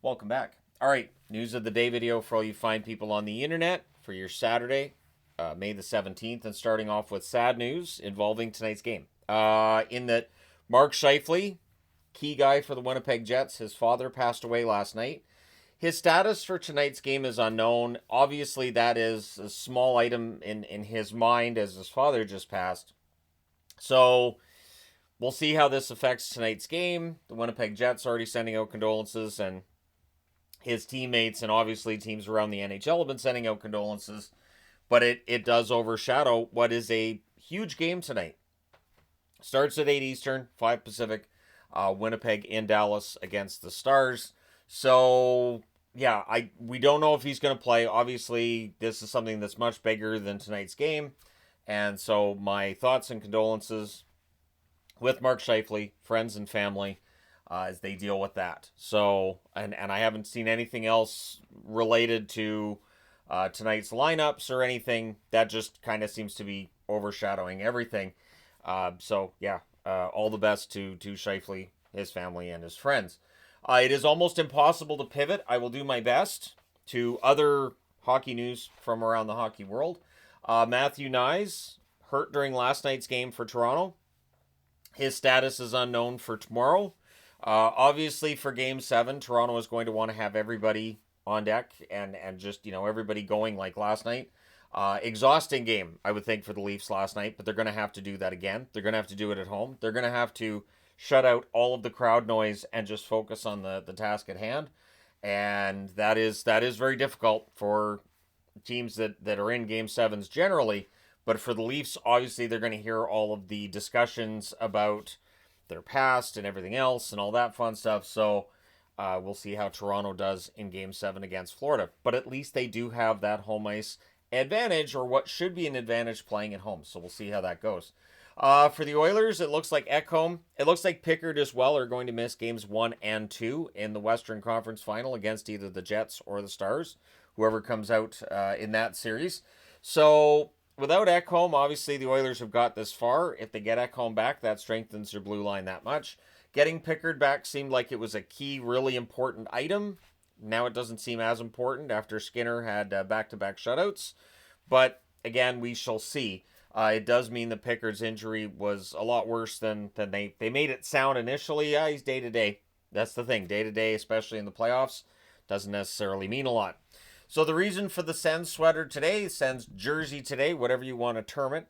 Welcome back. All right, news of the day video for all you fine people on the internet for your Saturday, May the 17th, and starting off with sad news involving tonight's game. In that Mark Scheifele, key guy for the Winnipeg Jets, his father passed away last night. His status for tonight's game is unknown. Obviously, that is a small item in his mind as his father just passed. So we'll see how this affects tonight's game. The Winnipeg Jets already sending out condolences, and his teammates and obviously teams around the NHL have been sending out condolences. But it does overshadow what is a huge game tonight. Starts at 8 Eastern, 5 Pacific. Winnipeg in Dallas against the Stars. So yeah, we don't know if he's going to play. Obviously, this is something that's much bigger than tonight's game. And so my thoughts and condolences with Mark Scheifele, friends and family, as they deal with that. So, and I haven't seen anything else related to tonight's lineups or anything. That just kind of seems to be overshadowing everything. So yeah, all the best to Scheifele, his family, and his friends. It is almost impossible to pivot. I will do my best to other hockey news from around the hockey world. Matthew Knies hurt during last night's game for Toronto. His status is unknown for tomorrow. Obviously, for Game 7, Toronto is going to want to have everybody on deck and just, everybody going like last night. Exhausting game, I would think, for the Leafs last night, but they're going to have to do that again. They're going to have to do it at home. They're going to have to shut out all of the crowd noise and just focus on the task at hand. And that is very difficult for teams that are in Game 7s generally. But for the Leafs, obviously, they're going to hear all of the discussions about their past and everything else and all that fun stuff. So we'll see how Toronto does in Game 7 against Florida. But at least they do have that home ice advantage, or what should be an advantage, playing at home. So we'll see how that goes. For the Oilers, it looks like Ekholm, it looks like Pickard as well are going to miss Games 1 and 2 in the Western Conference Final against either the Jets or the Stars, whoever comes out in that series. So without Ekholm, obviously the Oilers have got this far. If they get Ekholm back, that strengthens their blue line that much. Getting Pickard back seemed like it was a key, really important item. Now it doesn't seem as important after Skinner had back-to-back shutouts. But again, we shall see. It does mean that Pickard's injury was a lot worse than they made it sound initially. Yeah, he's day-to-day. That's the thing. Day-to-day, especially in the playoffs, doesn't necessarily mean a lot. So the reason for the Sens sweater today, Sens jersey today, whatever you want to term it,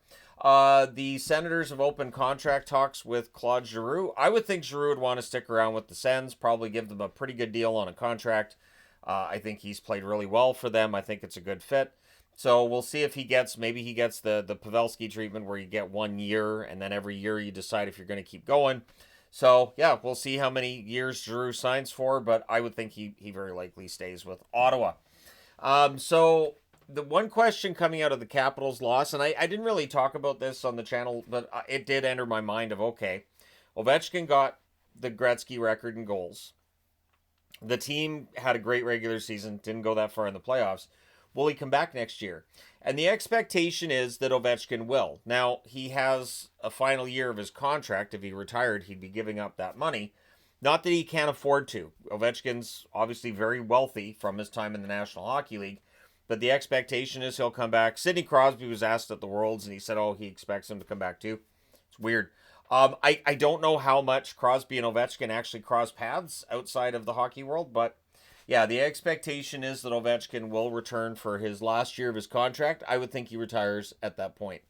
the Senators have opened contract talks with Claude Giroux. I would think Giroux would want to stick around with the Sens, probably give them a pretty good deal on a contract. I think he's played really well for them. I think it's a good fit. So we'll see if maybe he gets the Pavelski treatment where you get 1 year and then every year you decide if you're going to keep going. So yeah, we'll see how many years Giroux signs for, but I would think he very likely stays with Ottawa. So the one question coming out of the Capitals loss, and I didn't really talk about this on the channel, but it did enter my mind of, okay, Ovuchkin got the Gretzky record in goals. The team had a great regular season, didn't go that far in the playoffs. Will he come back next year? And the expectation is that Ovuchkin will. Now, he has a final year of his contract. If he retired, he'd be giving up that money. Not that he can't afford to. Ovechkin's obviously very wealthy from his time in the National Hockey League, but the expectation is he'll come back. Sidney Crosby was asked at the Worlds, and he said, he expects him to come back too. It's weird. I don't know how much Crosby and Ovechkin actually cross paths outside of the hockey world, but yeah, the expectation is that Ovechkin will return for his last year of his contract. I would think he retires at that point.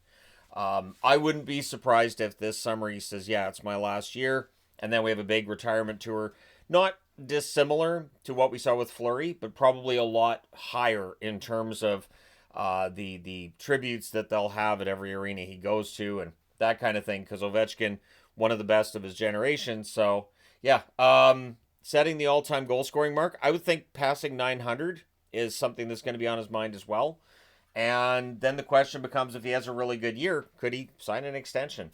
I wouldn't be surprised if this summer he says, yeah, it's my last year, and then we have a big retirement tour. Not dissimilar to what we saw with Fleury, but probably a lot higher in terms of the tributes that they'll have at every arena he goes to and that kind of thing, because Ovechkin, one of the best of his generation. So, yeah, setting the all-time goal-scoring mark, I would think passing 900 is something that's going to be on his mind as well. And then the question becomes, if he has a really good year, could he sign an extension?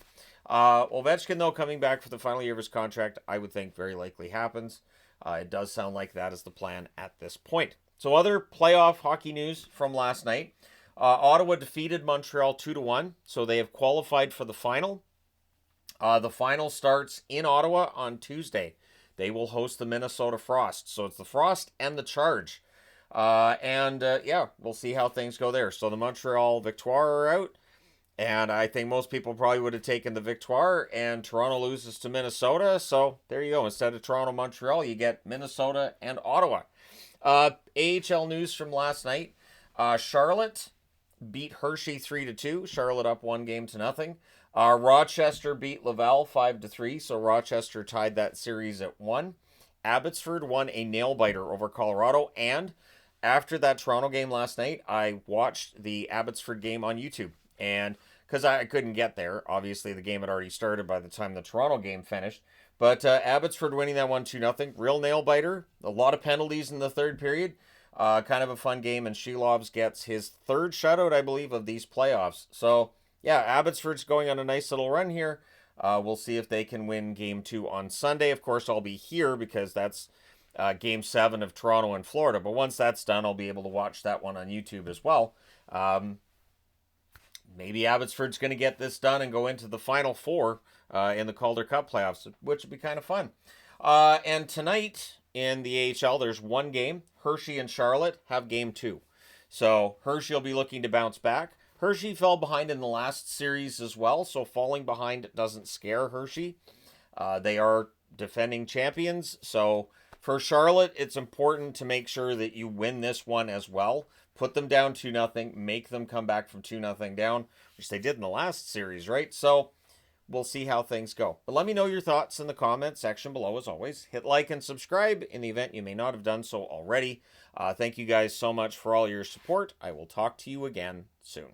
Ovechkin, though, coming back for the final year of his contract, I would think very likely happens. It does sound like that is the plan at this point. So other playoff hockey news from last night. Ottawa defeated Montreal 2-1, so they have qualified for the final. The final starts in Ottawa on Tuesday. They will host the Minnesota Frost. So it's the Frost and the Charge. Yeah, we'll see how things go there. So the Montreal Victoire are out. And I think most people probably would have taken the Victoire, and Toronto loses to Minnesota. So there you go. Instead of Toronto, Montreal, you get Minnesota and Ottawa. AHL news from last night. Charlotte beat Hershey 3-2. Charlotte up 1-0. Rochester beat Laval 5-3. So Rochester tied that series at 1. Abbotsford won a nail-biter over Colorado. And after that Toronto game last night, I watched the Abbotsford game on YouTube. And because I couldn't get there, obviously the game had already started by the time the Toronto game finished. But Abbotsford winning that one 2-0. Real nail biter. A lot of penalties in the third period. Kind of a fun game. And Scheifele gets his third shutout, I believe, of these playoffs. So, yeah, Abbotsford's going on a nice little run here. We'll see if they can win Game 2 on Sunday. Of course, I'll be here because that's Game 7 of Toronto and Florida. But once that's done, I'll be able to watch that one on YouTube as well. Maybe Abbotsford's going to get this done and go into the Final Four in the Calder Cup playoffs, which would be kind of fun. And tonight in the AHL, there's one game. Hershey and Charlotte have Game 2. So Hershey will be looking to bounce back. Hershey fell behind in the last series as well, so falling behind doesn't scare Hershey. They are defending champions, so for Charlotte, it's important to make sure that you win this one as well. Put them down 2-0, make them come back from 2-0 down, which they did in the last series, right? So we'll see how things go. But let me know your thoughts in the comment section below, as always. Hit like and subscribe in the event you may not have done so already. Thank you guys so much for all your support. I will talk to you again soon.